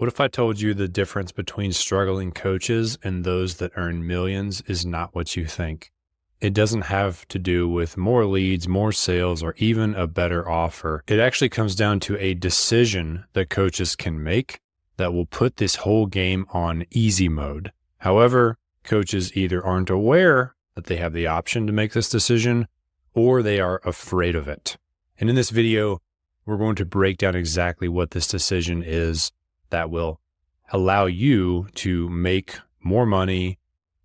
What if I told you the difference between struggling coaches and those that earn millions is not what you think? It doesn't have to do with more leads, more sales, or even a better offer. It actually comes down to a decision that coaches can make that will put this whole game on easy mode. However, coaches either aren't aware that they have the option to make this decision, or they are afraid of it. And in this video, we're going to break down exactly what this decision is that will allow you to make more money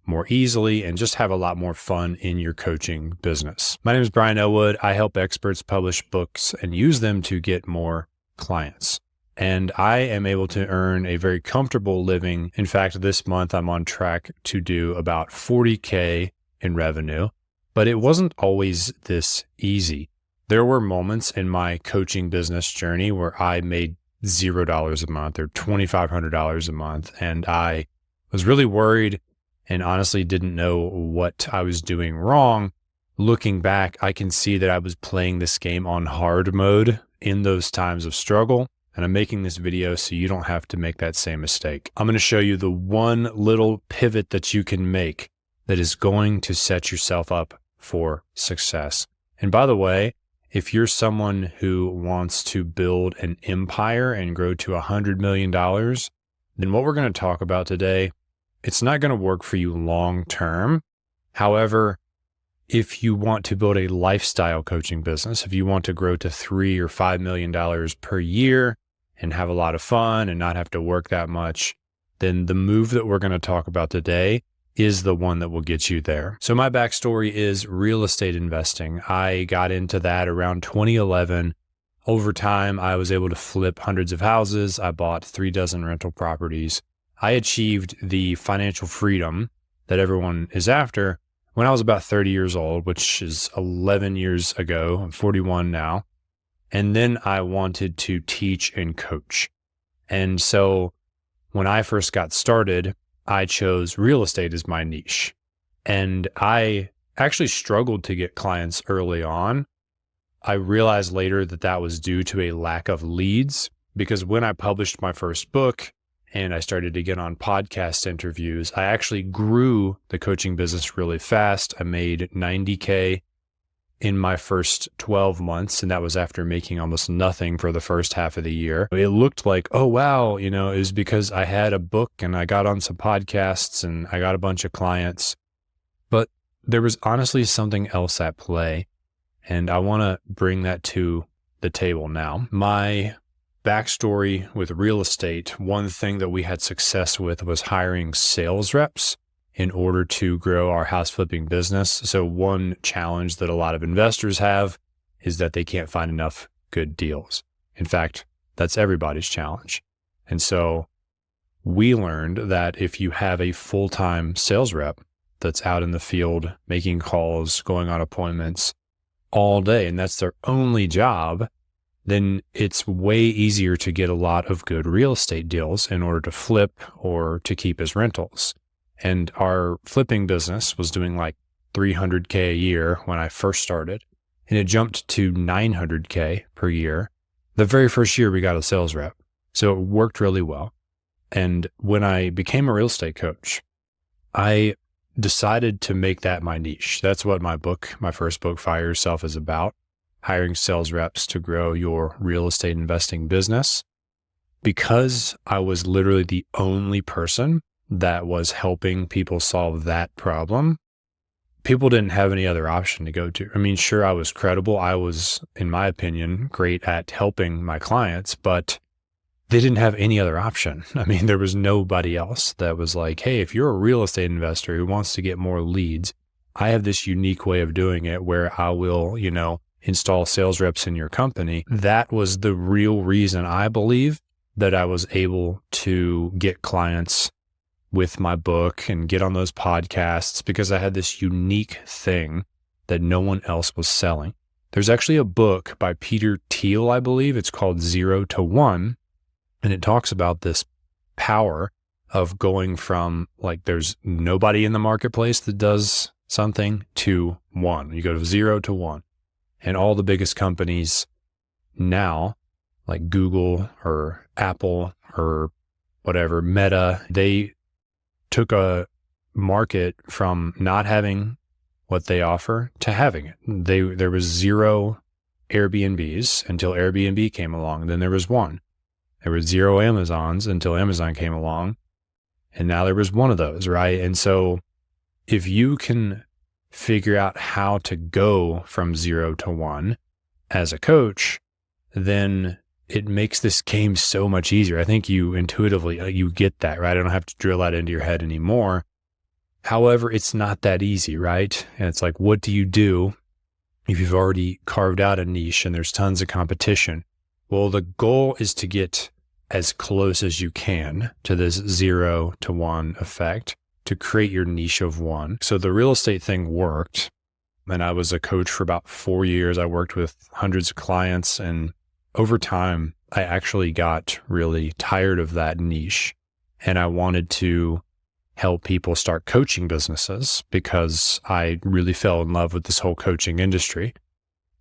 more easily and just have a lot more fun in your coaching business. My name is Brian Elwood. I help experts publish books and use them to get more clients. And I am able to earn a very comfortable living. In fact, this month I'm on track to do about $40K in revenue, but it wasn't always this easy. There were moments in my coaching business journey where I made $0 a month or $2,500 a month. And I was really worried and honestly didn't know what I was doing wrong. Looking back, I can see that I was playing this game on hard mode in those times of struggle. And I'm making this video so you don't have to make that same mistake. I'm going to show you the one little pivot that you can make that is going to set yourself up for success. And by the way, if you're someone who wants to build an empire and grow to $100 million, then what we're going to talk about today, it's not going to work for you long term. However, if you want to build a lifestyle coaching business, if you want to grow to $3 or $5 million per year and have a lot of fun and not have to work that much, then the move that we're going to talk about today is the one that will get you there. So my backstory is real estate investing. I got into that around 2011. Over time, I was able to flip hundreds of houses. I bought 36 rental properties. I achieved the financial freedom that everyone is after when I was about 30 years old, which is 11 years ago. I'm 41 now. And then I wanted to teach and coach. And so when I first got started, I chose real estate as my niche. And I actually struggled to get clients early on. I realized later that that was due to a lack of leads, because when I published my first book and I started to get on podcast interviews, I actually grew the coaching business really fast. I made $90K in my first 12 months. And that was after making almost nothing for the first half of the year. It looked like, oh, wow, it was because I had a book and I got on some podcasts and I got a bunch of clients. But there was honestly something else at play. And I want to bring that to the table now. My backstory with real estate, one thing that we had success with was hiring sales reps in order to grow our house flipping business. So one challenge that a lot of investors have is that they can't find enough good deals. In fact, that's everybody's challenge. And so we learned that if you have a full-time sales rep that's out in the field, making calls, going on appointments all day, and that's their only job, then it's way easier to get a lot of good real estate deals in order to flip or to keep as rentals. And our flipping business was doing like $300K a year when I first started, and it jumped to $900K per year the very first year we got a sales rep. So it worked really well. And when I became a real estate coach, I decided to make that my niche. That's what my first book, Fire Yourself, is about: hiring sales reps to grow your real estate investing business. Because I was literally the only person that was helping people solve that problem, people didn't have any other option to go to. I mean, sure, I was credible. I was, in my opinion, great at helping my clients, but they didn't have any other option. I mean, there was nobody else that was like, hey, if you're a real estate investor who wants to get more leads, I have this unique way of doing it where I will, install sales reps in your company. That was the real reason I believe that I was able to get clients with my book and get on those podcasts, because I had this unique thing that no one else was selling. There's actually a book by Peter Thiel, I believe. It's called 0 to 1. And it talks about this power of going from like there's nobody in the marketplace that does something to one. You go to 0 to 1. And all the biggest companies now, like Google or Apple or whatever, Meta, they took a market from not having what they offer to having it. There was 0 Airbnbs until Airbnb came along. Then there was 1. There was 0 Amazons until Amazon came along. And now there was 1 of those, right? And so if you can figure out how to go from 0 to 1 as a coach, then it makes this game so much easier. I think you intuitively, you get that, right? I don't have to drill that into your head anymore. However, it's not that easy, right? And it's like, what do you do if you've already carved out a niche and there's tons of competition? Well, the goal is to get as close as you can to this 0 to 1 effect to create your niche of 1. So the real estate thing worked. And I was a coach for about 4 years. I worked with hundreds of clients. And over time, I actually got really tired of that niche. And I wanted to help people start coaching businesses because I really fell in love with this whole coaching industry.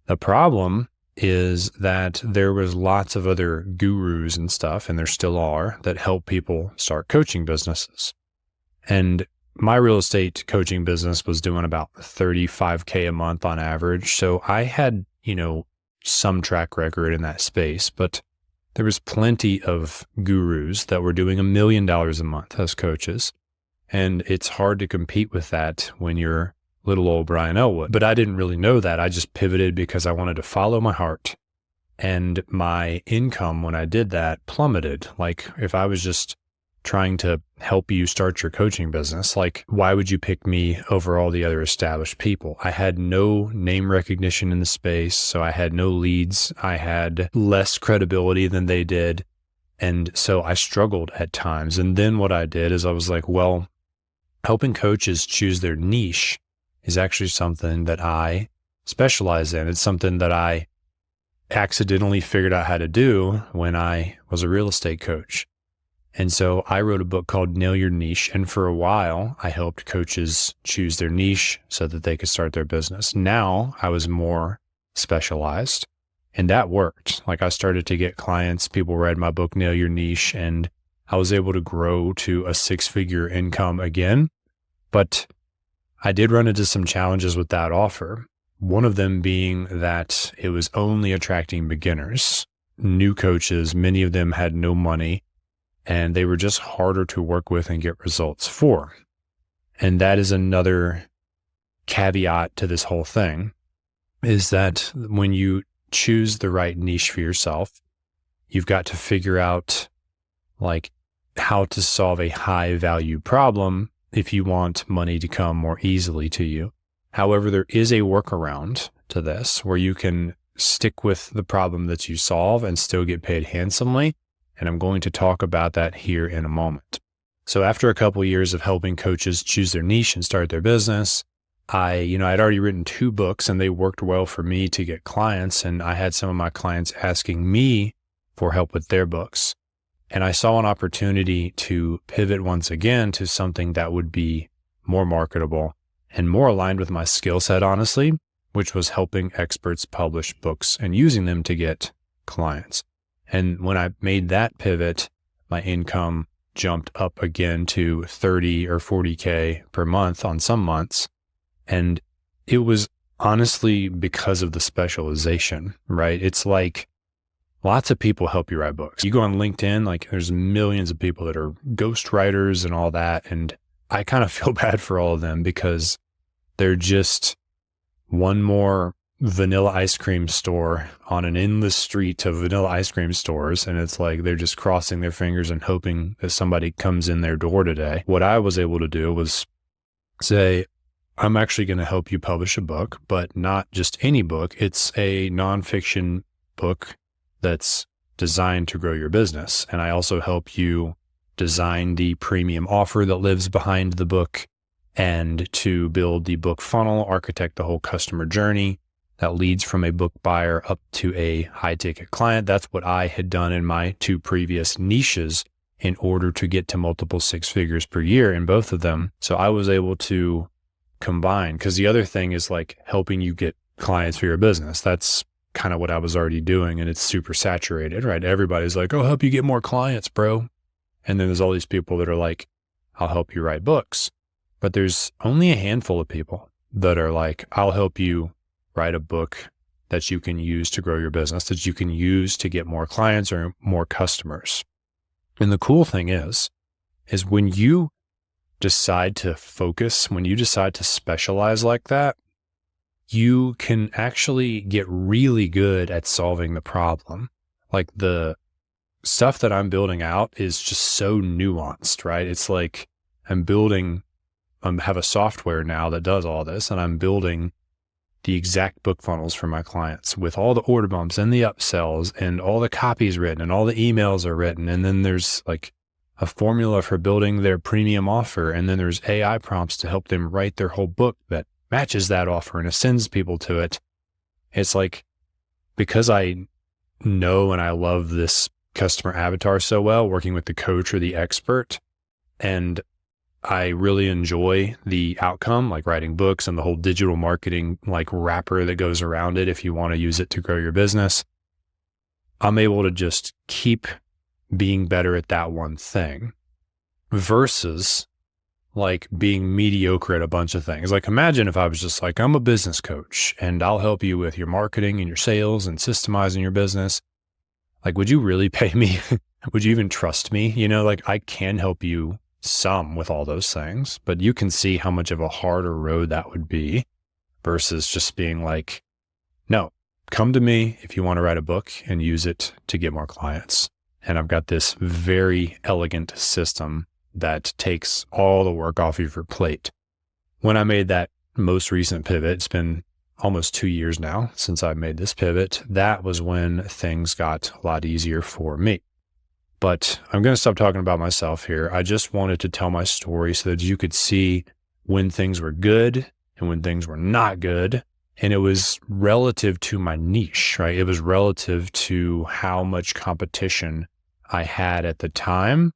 The problem is that there was lots of other gurus and stuff, and there still are, that help people start coaching businesses. And my real estate coaching business was doing about $35K a month on average. So I had, some track record in that space, but there was plenty of gurus that were doing $1 million a month as coaches. And it's hard to compete with that when you're little old Brian Elwood. But I didn't really know that. I just pivoted because I wanted to follow my heart. And my income when I did that plummeted. Like if I was just trying to help you start your coaching business, like why would you pick me over all the other established people? I had no name recognition in the space. So I had no leads. I had less credibility than they did. And so I struggled at times. And then what I did is I was like, well, helping coaches choose their niche is actually something that I specialize in. It's something that I accidentally figured out how to do when I was a real estate coach. And so I wrote a book called Nail Your Niche. And for a while, I helped coaches choose their niche so that they could start their business. Now I was more specialized, and that worked. Like I started to get clients, people read my book, Nail Your Niche, and I was able to grow to a 6-figure income again. But I did run into some challenges with that offer. One of them being that it was only attracting beginners, new coaches. Many of them had no money, and they were just harder to work with and get results for. And that is another caveat to this whole thing, is that when you choose the right niche for yourself, you've got to figure out like how to solve a high value problem if you want money to come more easily to you. However, there is a workaround to this where you can stick with the problem that you solve and still get paid handsomely. And I'm going to talk about that here in a moment. So after a couple of years of helping coaches choose their niche and start their business, I'd already written 2 books and they worked well for me to get clients. And I had some of my clients asking me for help with their books. And I saw an opportunity to pivot once again to something that would be more marketable and more aligned with my skill set, honestly, which was helping experts publish books and using them to get clients. And when I made that pivot, my income jumped up again to 30 or 40K per month on some months. And it was honestly because of the specialization, right? It's like lots of people help you write books. You go on LinkedIn, like there's millions of people that are ghostwriters and all that. And I kind of feel bad for all of them because they're just one more vanilla ice cream store on an endless street of vanilla ice cream stores. And it's like, they're just crossing their fingers and hoping that somebody comes in their door today. What I was able to do was say, I'm actually going to help you publish a book, but not just any book. It's a nonfiction book that's designed to grow your business. And I also help you design the premium offer that lives behind the book and to build the book funnel, architect the whole customer journey that leads from a book buyer up to a high ticket client. That's what I had done in my 2 previous niches in order to get to multiple 6 figures per year in both of them. So I was able to combine, because the other thing is like helping you get clients for your business. That's kind of what I was already doing, and it's super saturated, right? Everybody's like, oh, help you get more clients, bro. And then there's all these people that are like, I'll help you write books. But there's only a handful of people that are like, I'll help you write a book that you can use to grow your business, that you can use to get more clients or more customers. And the cool thing is when you decide to focus, when you decide to specialize like that, you can actually get really good at solving the problem. Like the stuff that I'm building out is just so nuanced, right? It's like I'm have a software now that does all this, and I'm building the exact book funnels for my clients with all the order bumps and the upsells and all the copies written and all the emails are written. And then there's like a formula for building their premium offer. And then there's AI prompts to help them write their whole book that matches that offer and sends people to it. It's like, because I know and I love this customer avatar so well, working with the coach or the expert, and I really enjoy the outcome, like writing books and the whole digital marketing like wrapper that goes around it if you want to use it to grow your business. I'm able to just keep being better at that one thing versus like being mediocre at a bunch of things. Like imagine if I was just like, I'm a business coach and I'll help you with your marketing and your sales and systemizing your business. Like, would you really pay me? Would you even trust me? You know, like I can help you some with all those things, but you can see how much of a harder road that would be versus just being like, no, come to me if you want to write a book and use it to get more clients. And I've got this very elegant system that takes all the work off of your plate. When I made that most recent pivot, it's been almost 2 years now since I made this pivot. That was when things got a lot easier for me. But I'm going to stop talking about myself here. I just wanted to tell my story so that you could see when things were good and when things were not good. And it was relative to my niche, right? It was relative to how much competition I had at the time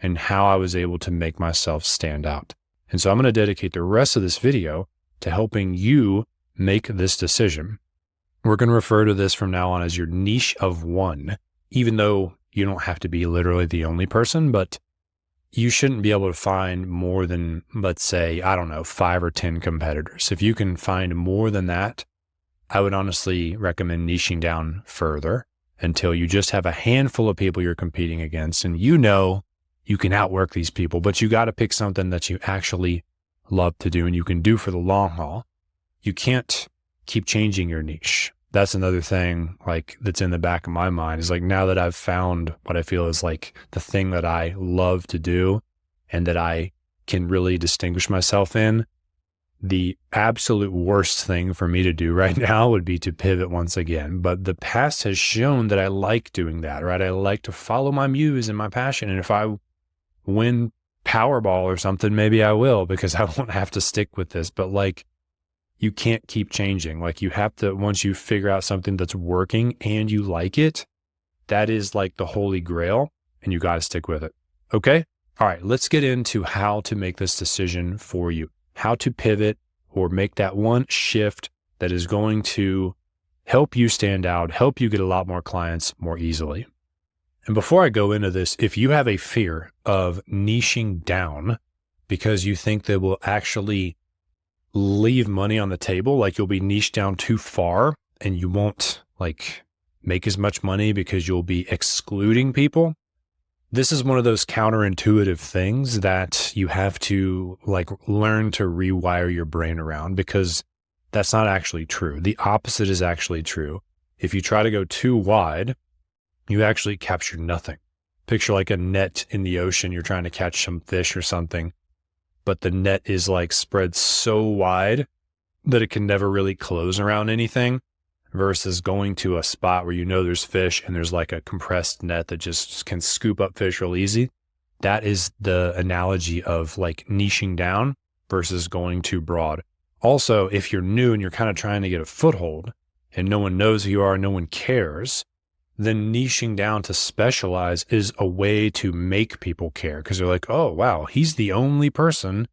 and how I was able to make myself stand out. And so I'm going to dedicate the rest of this video to helping you make this decision. We're going to refer to this from now on as your niche of one, even though you don't have to be literally the only person, but you shouldn't be able to find more than, let's say, 5 or 10 competitors. If you can find more than that, I would honestly recommend niching down further until you just have a handful of people you're competing against. And you know you can outwork these people, but you got to pick something that you actually love to do and you can do for the long haul. You can't keep changing your niche. That's another thing like that's in the back of my mind is like, now that I've found what I feel is like the thing that I love to do and that I can really distinguish myself in, the absolute worst thing for me to do right now would be to pivot once again. But the past has shown that I like doing that, right? I like to follow my muse and my passion. And if I win Powerball or something, maybe I will, because I won't have to stick with this. But like, you can't keep changing. Like you have to, once you figure out something that's working and you like it, that is like the holy grail and you got to stick with it. Okay. All right. Let's get into how to make this decision for you, how to pivot or make that one shift that is going to help you stand out, help you get a lot more clients more easily. And before I go into this, if you have a fear of niching down because you think that will actually leave money on the table, like you'll be niched down too far and you won't like make as much money because you'll be excluding people. This is one of those counterintuitive things that you have to like learn to rewire your brain around, because that's not actually true. The opposite is actually true. If you try to go too wide, you actually capture nothing. Picture like a net in the ocean. You're trying to catch some fish or something, but the net is like spread so wide that it can never really close around anything, versus going to a spot where you know there's fish and there's like a compressed net that just can scoop up fish real easy. That is the analogy of like niching down versus going too broad. Also, if you're new and you're kind of trying to get a foothold and no one knows who you are, no one cares, then niching down to specialize is a way to make people care, because they're like, oh, wow, he's the only person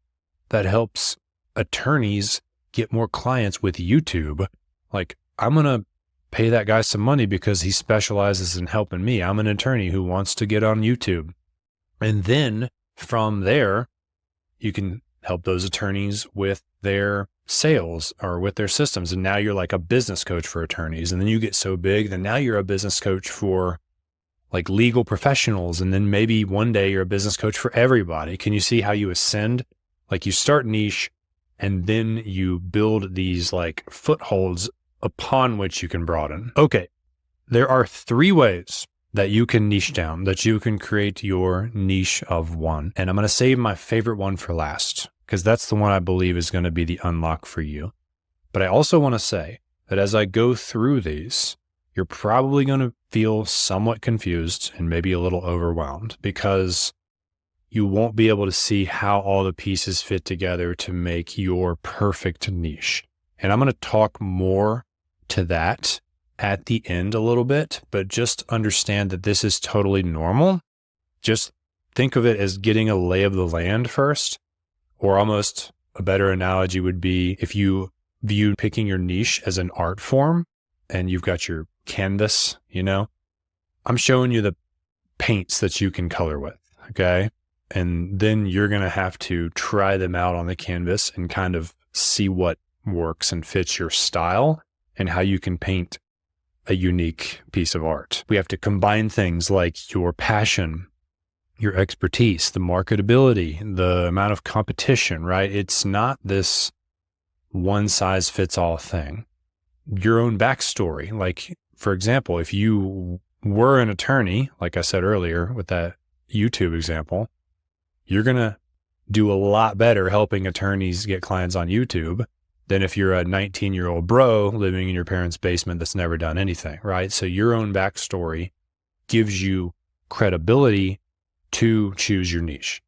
that helps attorneys get more clients with YouTube. Like, I'm going to pay that guy some money because he specializes in helping me. I'm an attorney who wants to get on YouTube. And then from there, you can help those attorneys with their sales or with their systems. And now you're like a business coach for attorneys. And then you get so big that now you're a business coach for like legal professionals. And then maybe one day you're a business coach for everybody. Can you see how you ascend? Like you start niche and then you build these like footholds upon which you can broaden. Okay. There are 3 ways that you can niche down, that you can create your niche of one. And I'm going to save my favorite one for last, because that's the one I believe is going to be the unlock for you. But I also want to say that as I go through these, you're probably going to feel somewhat confused and maybe a little overwhelmed because you won't be able to see how all the pieces fit together to make your perfect niche. And I'm going to talk more to that at the end a little bit, but just understand that this is totally normal. Just think of it as getting a lay of the land first, or almost a better analogy would be if you view picking your niche as an art form and you've got your canvas, I'm showing you the paints that you can color with. Okay. And then you're going to have to try them out on the canvas and kind of see what works and fits your style and how you can paint a unique piece of art. We have to combine things like your passion, your expertise, the marketability, the amount of competition, right? It's not this one size fits all thing. Your own backstory. Like, for example, if you were an attorney, like I said earlier with that YouTube example, you're going to do a lot better helping attorneys get clients on YouTube than if you're a 19-year-old bro living in your parents' basement that's never done anything, right? So your own backstory gives you credibility to choose your niche.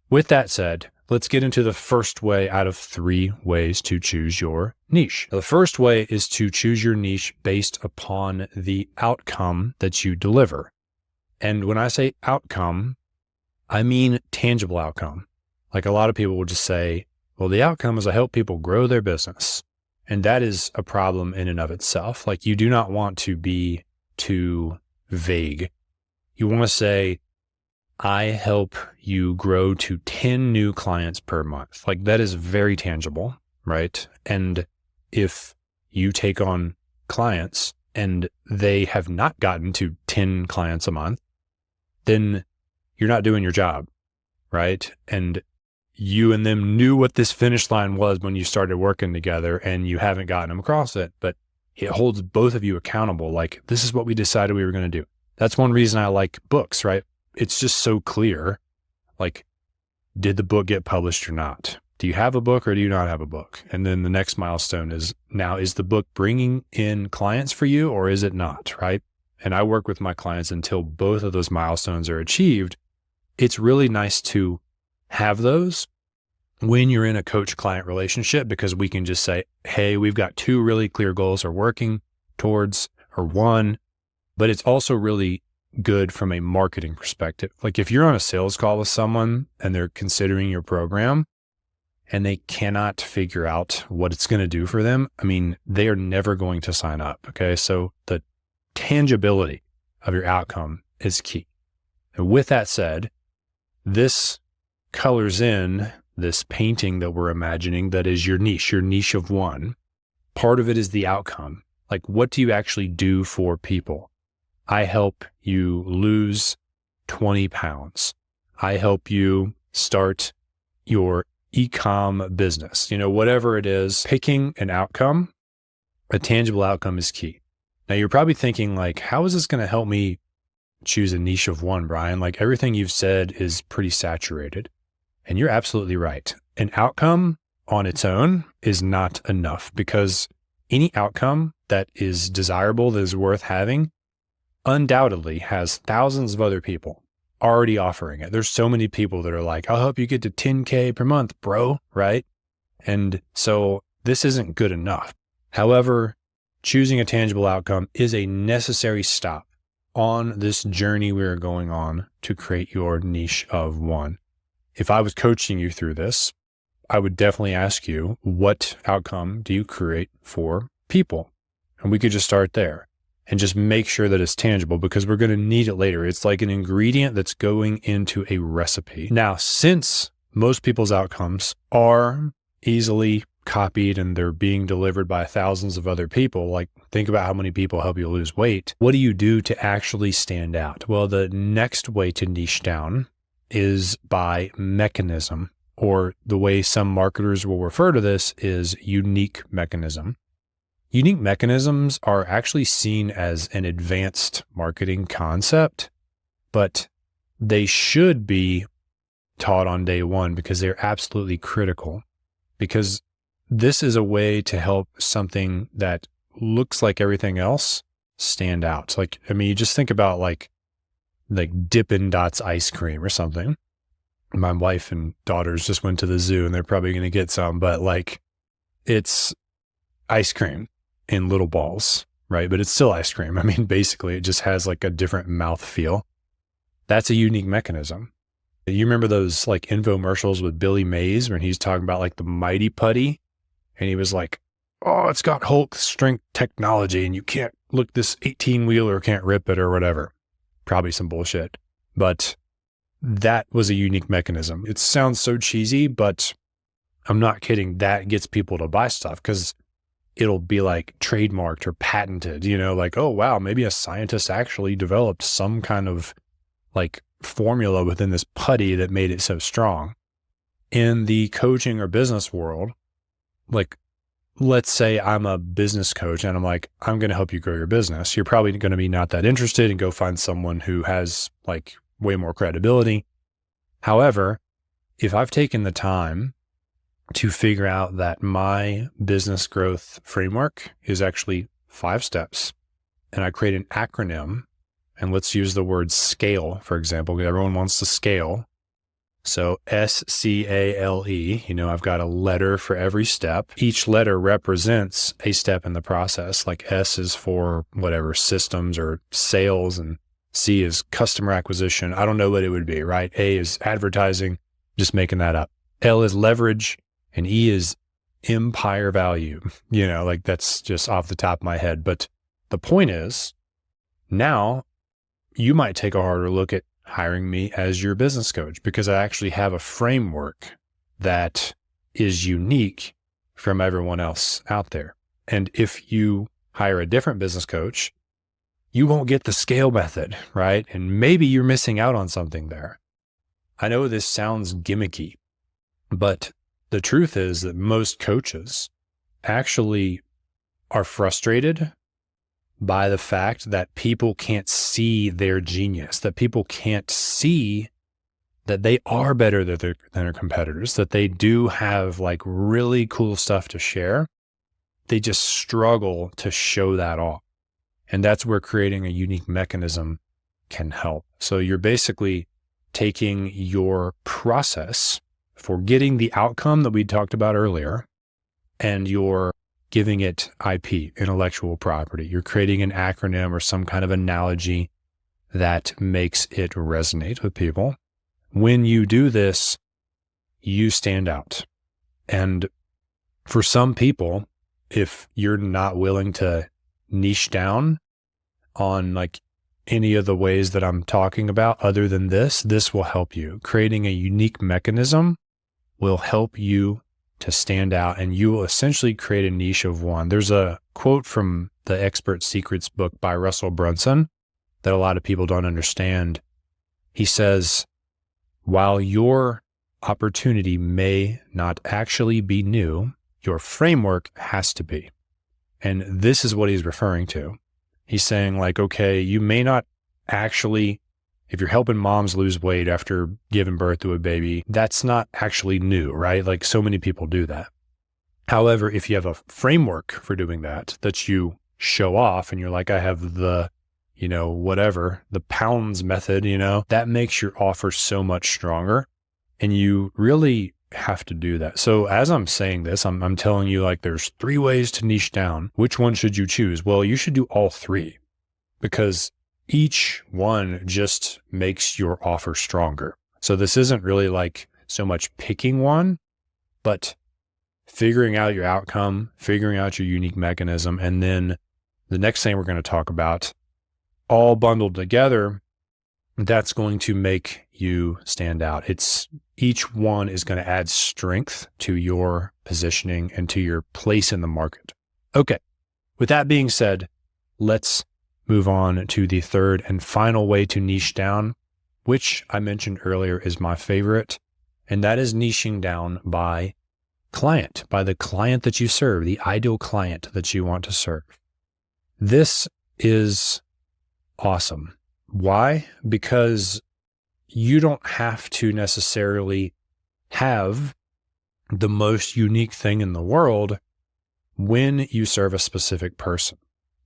With that said, let's get into the first way out of 3 ways to choose your niche. The first way is to choose your niche based upon the outcome that you deliver. And when I say outcome, I mean tangible outcome. Like a lot of people will just say, well, the outcome is I help people grow their business. And that is a problem in and of itself. Like you do not want to be too vague. You want to say, I help you grow to 10 new clients per month. Like that is very tangible, right? And if you take on clients and they have not gotten to 10 clients a month, then you're not doing your job, right? And you and them knew what this finish line was when you started working together and you haven't gotten them across it, but it holds both of you accountable. Like this is what we decided we were going to do. That's one reason I like books, right? It's just so clear. Like, did the book get published or not? Do you have a book or do you not have a book? And then the next milestone is now, is the book bringing in clients for you or is it not, right? And I work with my clients until both of those milestones are achieved. It's really nice to have those when you're in a coach-client relationship because we can just say, hey, we've got 2 really clear goals we're working towards or 1, but it's also really good from a marketing perspective. Like if you're on a sales call with someone and they're considering your program and they cannot figure out what it's going to do for them, I mean, they are never going to sign up. Okay. So the tangibility of your outcome is key. And with that said, this colors in this painting that we're imagining that is your niche of one. Part of it is the outcome. Like, what do you actually do for people? I help you lose 20 pounds. I help you start your e-com business. Whatever it is, picking an outcome, a tangible outcome is key. Now you're probably thinking like, how is this going to help me choose a niche of one, Brian? Like everything you've said is pretty saturated. And you're absolutely right. An outcome on its own is not enough because any outcome that is desirable, that is worth having, undoubtedly has thousands of other people already offering it. There's so many people that are like, I'll help you get to 10K per month, bro, right? And so this isn't good enough. However, choosing a tangible outcome is a necessary stop on this journey we are going on to create your niche of one. If I was coaching you through this, I would definitely ask you, what outcome do you create for people? And we could just start there. and just make sure that it's tangible because we're going to need it later. It's like an ingredient that's going into a recipe. Now, since most people's outcomes are easily copied and they're being delivered by thousands of other people, like think about how many people help you lose weight. What do you do to actually stand out? Well, the next way to niche down is by mechanism, or the way some marketers will refer to this is unique mechanism. Unique mechanisms are actually seen as an advanced marketing concept, but they should be taught on day one because they're absolutely critical. Because this is a way to help something that looks like everything else stand out. Like, I mean, you just think about like Dippin' Dots ice cream or something. My wife and daughters just went to the zoo and they're probably going to get some, but like it's ice cream in little balls, right? But it's still ice cream. I mean, basically it just has like a different mouth feel. That's a unique mechanism. You remember those like infomercials with Billy Mays when he's talking about like the Mighty Putty and he was like, oh, it's got Hulk strength technology and you can't look, this 18-wheeler can't rip it or whatever. Probably some bullshit, but that was a unique mechanism. It sounds so cheesy, but I'm not kidding. That gets people to buy stuff because it'll be like trademarked or patented, you know, like, oh, wow, maybe a scientist actually developed some kind of like formula within this putty that made it so strong. In the coaching or business world, like, let's say I'm a business coach and I'm like, I'm going to help you grow your business. You're probably going to be not that interested and go find someone who has like way more credibility. However, if I've taken the time to figure out that my business growth framework is actually 5 steps, and I create an acronym, and let's use the word scale, for example, because everyone wants to scale. So SCALE, you know, I've got a letter for every step. Each letter represents a step in the process. Like S is for whatever, systems or sales, and C is customer acquisition. I don't know what it would be, right? A is advertising, just making that up. L is leverage, and E is empire value. You know, like that's just off the top of my head. But the point is, now you might take a harder look at hiring me as your business coach because I actually have a framework that is unique from everyone else out there. And if you hire a different business coach, you won't get the scale method, right? And maybe you're missing out on something there. I know this sounds gimmicky, but the truth is that most coaches actually are frustrated by the fact that people can't see their genius, that people can't see that they are better than their competitors, that they do have like really cool stuff to share. They just struggle to show that off. And that's where creating a unique mechanism can help. So you're basically taking your process for getting the outcome that we talked about earlier, and you're giving it IP, intellectual property. You're creating an acronym or some kind of analogy that makes it resonate with people. When you do this, you stand out. And for some people, if you're not willing to niche down on like any of the ways that I'm talking about other than this will help you. Creating a unique mechanism will help you to stand out, and you will essentially create a niche of one. There's a quote from the Expert Secrets book by Russell Brunson that a lot of people don't understand. He says, while your opportunity may not actually be new, your framework has to be. And this is what he's referring to. He's saying like, okay, you may not actually, if you're helping moms lose weight after giving birth to a baby, that's not actually new, right? Like so many people do that. However, if you have a framework for doing that you show off and you're like, I have the, you know, whatever, the pounds method, you know, that makes your offer so much stronger. And you really have to do that. So as I'm saying this, I'm telling you like there's 3 ways to niche down. Which one should you choose? Well, you should do all 3 because each one just makes your offer stronger. So this isn't really like so much picking one, but figuring out your outcome, figuring out your unique mechanism, and then the next thing we're going to talk about, all bundled together, that's going to make you stand out. Each one is going to add strength to your positioning and to your place in the market. Okay. With that being said, let's move on to the third and final way to niche down, which I mentioned earlier is my favorite, and that is niching down by client, by the client that you serve, the ideal client that you want to serve. This is awesome. Why? Because you don't have to necessarily have the most unique thing in the world when you serve a specific person.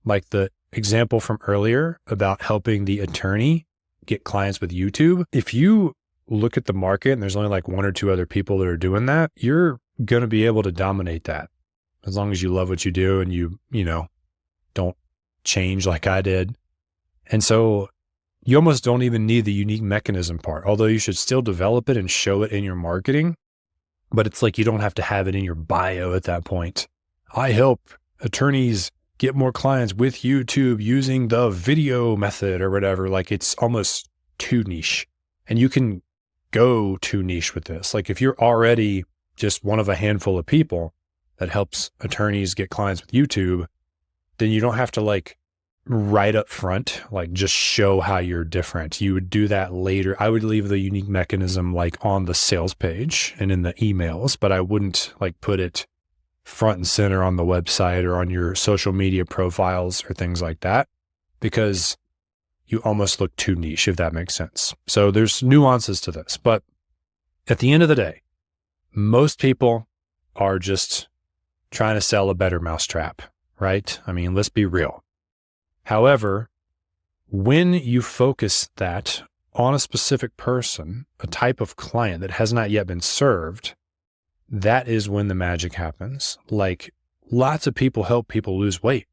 Like the example from earlier about helping the attorney get clients with YouTube. If you look at the market and there's only like one or two other people that are doing that, you're going to be able to dominate that as long as you love what you do and you don't change like I did. And so you almost don't even need the unique mechanism part, although you should still develop it and show it in your marketing. But it's like you don't have to have it in your bio at that point. I help attorneys get more clients with YouTube using the video method or whatever. Like it's almost too niche. And you can go too niche with this. Like if you're already just one of a handful of people that helps attorneys get clients with YouTube, then you don't have to like right up front, like just show how you're different. You would do that later. I would leave the unique mechanism like on the sales page and in the emails, but I wouldn't like put it front and center on the website or on your social media profiles or things like that, because you almost look too niche, if that makes sense. So there's nuances to this, but at the end of the day, most people are just trying to sell a better mousetrap, right? I mean, let's be real. However, when you focus that on a specific person, a type of client that has not yet been served, that is when the magic happens. Like lots of people help people lose weight,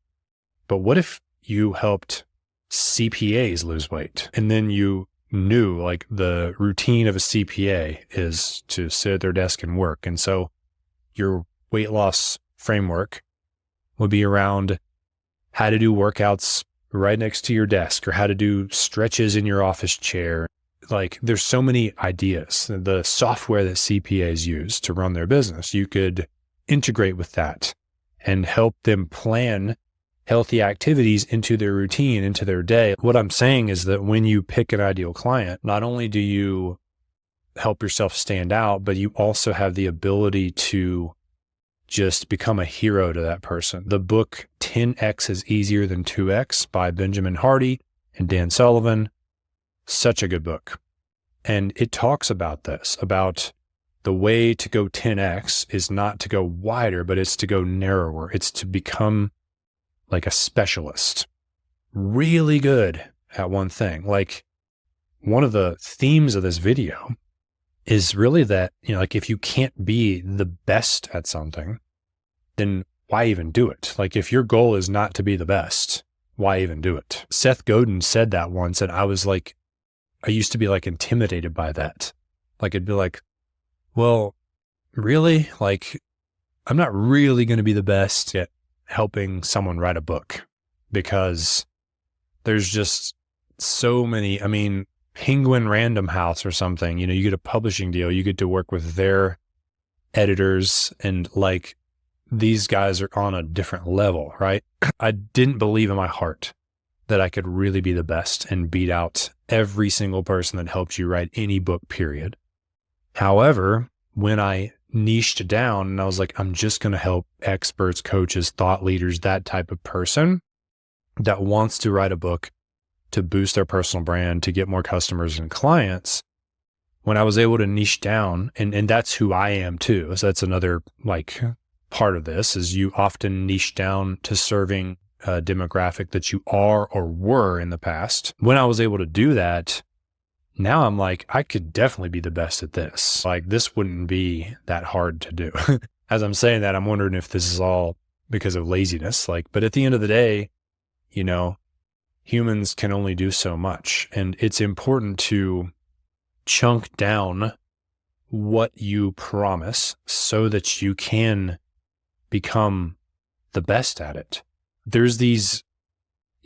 but what if you helped CPAs lose weight and then you knew like the routine of a CPA is to sit at their desk and work. And so your weight loss framework would be around how to do workouts right next to your desk or how to do stretches in your office chair. Like there's so many ideas. The software that CPAs use to run their business, you could integrate with that and help them plan healthy activities into their routine, into their day. What I'm saying is that when you pick an ideal client, not only do you help yourself stand out, but you also have the ability to just become a hero to that person. The book 10X is Easier Than 2X by Benjamin Hardy and Dan Sullivan. Such a good book. And it talks about this, about the way to go 10X is not to go wider, but it's to go narrower. It's to become like a specialist, really good at one thing. Like one of the themes of this video is really that, like if you can't be the best at something, then why even do it? Like if your goal is not to be the best, why even do it? Seth Godin said that once, and I used to be like intimidated by that. Like it'd be like, well, really? Like I'm not really going to be the best at helping someone write a book because there's just so many. I mean, Penguin Random House or something, you get a publishing deal, you get to work with their editors, and like these guys are on a different level, right? I didn't believe in my heart that I could really be the best and beat out every single person that helped you write any book, period. However, when I niched down and I was like, I'm just going to help experts, coaches, thought leaders, that type of person that wants to write a book to boost their personal brand, to get more customers and clients. When I was able to niche down, and that's who I am too. So that's another like part of this is you often niche down to serving a demographic that you are or were in the past. When I was able to do that, now I'm like, I could definitely be the best at this. Like this wouldn't be that hard to do. As I'm saying that, I'm wondering if this is all because of laziness. But at the end of the day, humans can only do so much, and it's important to chunk down what you promise so that you can become the best at it. There's these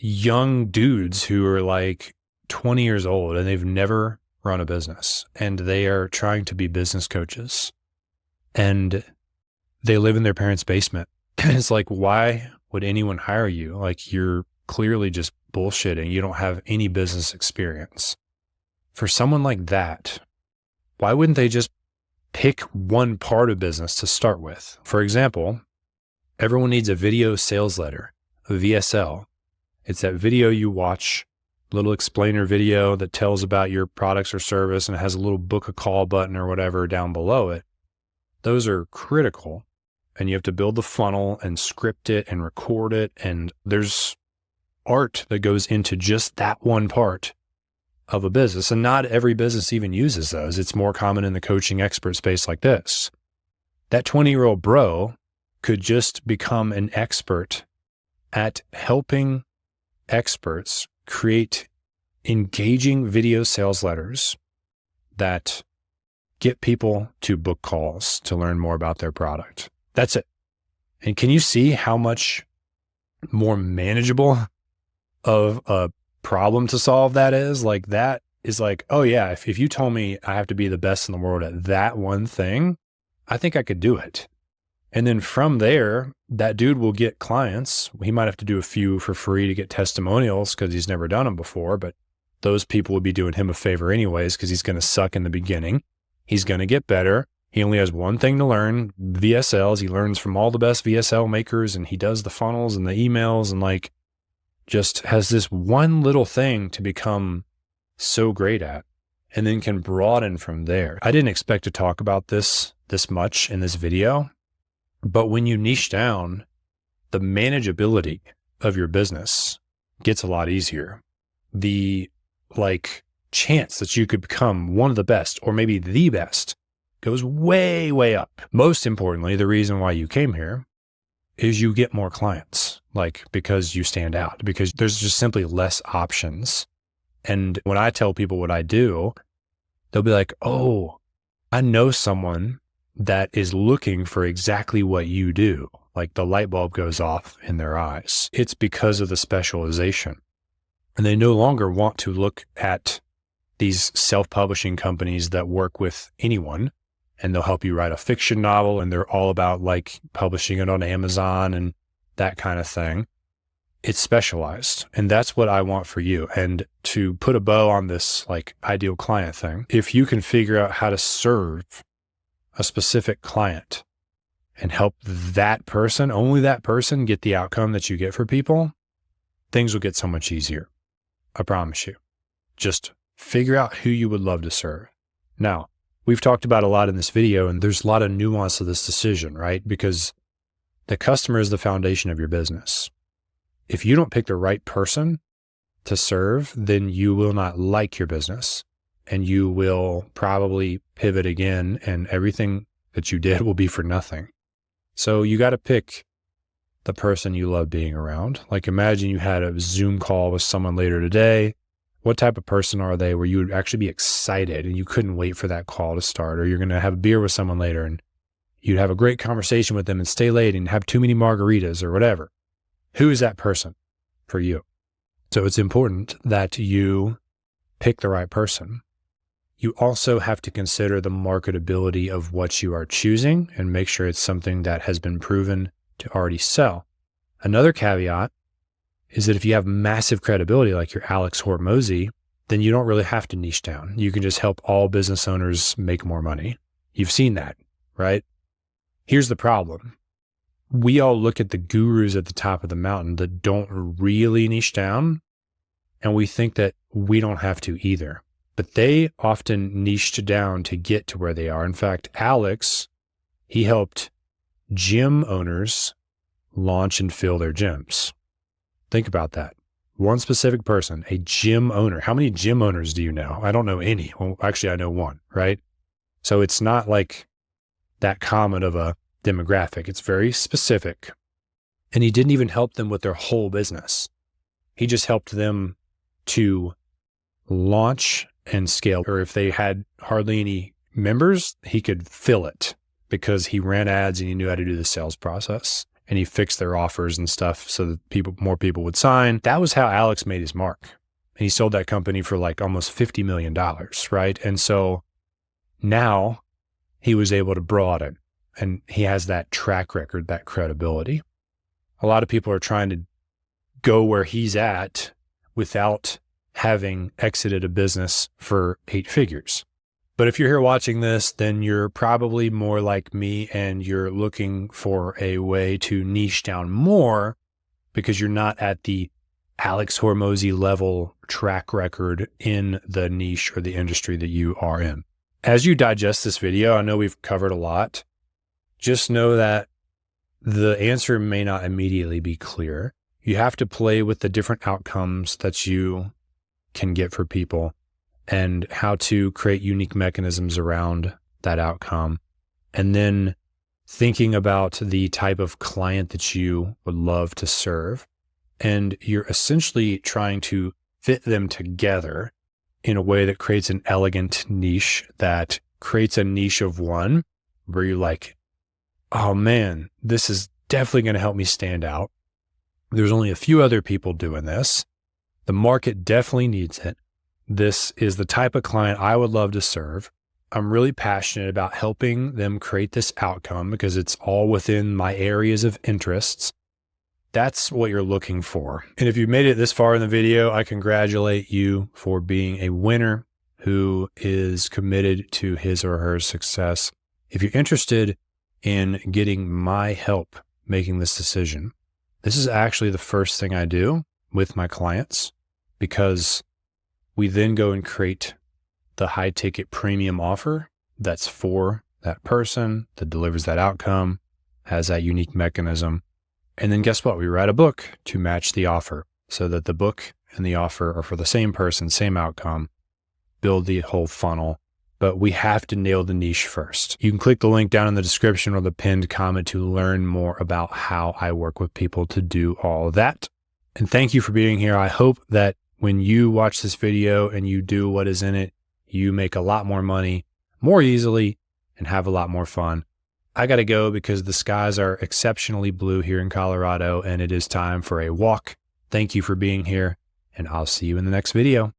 young dudes who are like 20 years old and they've never run a business and they are trying to be business coaches and they live in their parents' basement. And it's like, why would anyone hire you? Like, you're clearly just bullshitting. You don't have any business experience. For someone like that, why wouldn't they just pick one part of business to start with? For example, everyone needs a video sales letter, a VSL. It's that video you watch, little explainer video that tells about your products or service and it has a little book a call button or whatever down below it. Those are critical. And you have to build the funnel and script it and record it. And there's art that goes into just that one part of a business. And not every business even uses those. It's more common in the coaching expert space like this. That 20-year-old bro could just become an expert at helping experts create engaging video sales letters that get people to book calls to learn more about their product. That's it. And can you see how much more manageable of a problem to solve that is? Like, that is like, oh yeah, if you told me I have to be the best in the world at that one thing, I think I could do it. And then from there, that dude will get clients. He might have to do a few for free to get testimonials because he's never done them before, but those people would be doing him a favor anyways because he's going to suck in the beginning. He's going to get better. He only has one thing to learn, VSLs. He learns from all the best VSL makers and he does the funnels and the emails and like just has this one little thing to become so great at and then can broaden from there. I didn't expect to talk about this much in this video, but when you niche down, the manageability of your business gets a lot easier. The chance that you could become one of the best or maybe the best goes way, way up. Most importantly, the reason why you came here is you get more clients, because you stand out, because there's just simply less options. And when I tell people what I do, they'll be like, oh, I know someone that is looking for exactly what you do. Like the light bulb goes off in their eyes. It's because of the specialization. And they no longer want to look at these self-publishing companies that work with anyone and they'll help you write a fiction novel and they're all about publishing it on Amazon and that kind of thing. It's specialized. And that's what I want for you. And to put a bow on this ideal client thing, if you can figure out how to serve a specific client and help that person, only that person, get the outcome that you get for people, things will get so much easier. I promise you. Just figure out who you would love to serve. Now, we've talked about a lot in this video, and there's a lot of nuance to this decision, right? Because the customer is the foundation of your business. If you don't pick the right person to serve, then you will not like your business and you will probably pivot again and everything that you did will be for nothing. So you got to pick the person you love being around. Imagine you had a Zoom call with someone later today. What type of person are they where you would actually be excited and you couldn't wait for that call to start? Or you're going to have a beer with someone later and you'd have a great conversation with them and stay late and have too many margaritas or whatever. Who is that person for you? So it's important that you pick the right person. You also have to consider the marketability of what you are choosing and make sure it's something that has been proven to already sell. Another caveat is that if you have massive credibility like you're Alex Hormozy, then you don't really have to niche down. You can just help all business owners make more money. You've seen that, right? Here's the problem. We all look at the gurus at the top of the mountain that don't really niche down, and we think that we don't have to either. But they often niched down to get to where they are. In fact, Alex, he helped gym owners launch and fill their gyms. Think about that. One specific person, a gym owner. How many gym owners do you know? I don't know any. Well, actually, I know one, right? So it's not that common of a demographic. It's very specific. And he didn't even help them with their whole business. He just helped them to launch and scale. Or if they had hardly any members, he could fill it because he ran ads and he knew how to do the sales process. and he fixed their offers and stuff so that more people would sign. That was how Alex made his mark. And he sold that company for like almost $50 million, right? And so now he was able to broaden, and he has that track record, that credibility. A lot of people are trying to go where he's at without having exited a business for 8 figures. But if you're here watching this, then you're probably more like me and you're looking for a way to niche down more because you're not at the Alex Hormozi level track record in the niche or the industry that you are in. As you digest this video, I know we've covered a lot. Just know that the answer may not immediately be clear. You have to play with the different outcomes that you can get for people and how to create unique mechanisms around that outcome. And then thinking about the type of client that you would love to serve. And you're essentially trying to fit them together in a way that creates an elegant niche, that creates a niche of one where you're like, oh man, this is definitely going to help me stand out. There's only a few other people doing this. The market definitely needs it. This is the type of client I would love to serve. I'm really passionate about helping them create this outcome because it's all within my areas of interests. That's what you're looking for. And if you've made it this far in the video, I congratulate you for being a winner who is committed to his or her success. If you're interested in getting my help making this decision, this is actually the first thing I do with my clients, because we then go and create the high ticket premium offer that's for that person, that delivers that outcome, has that unique mechanism. And then guess what? We write a book to match the offer so that the book and the offer are for the same person, same outcome, build the whole funnel. But we have to nail the niche first. You can click the link down in the description or the pinned comment to learn more about how I work with people to do all of that. And thank you for being here. I hope that when you watch this video and you do what is in it, you make a lot more money more easily and have a lot more fun. I got to go because the skies are exceptionally blue here in Colorado and it is time for a walk. Thank you for being here, and I'll see you in the next video.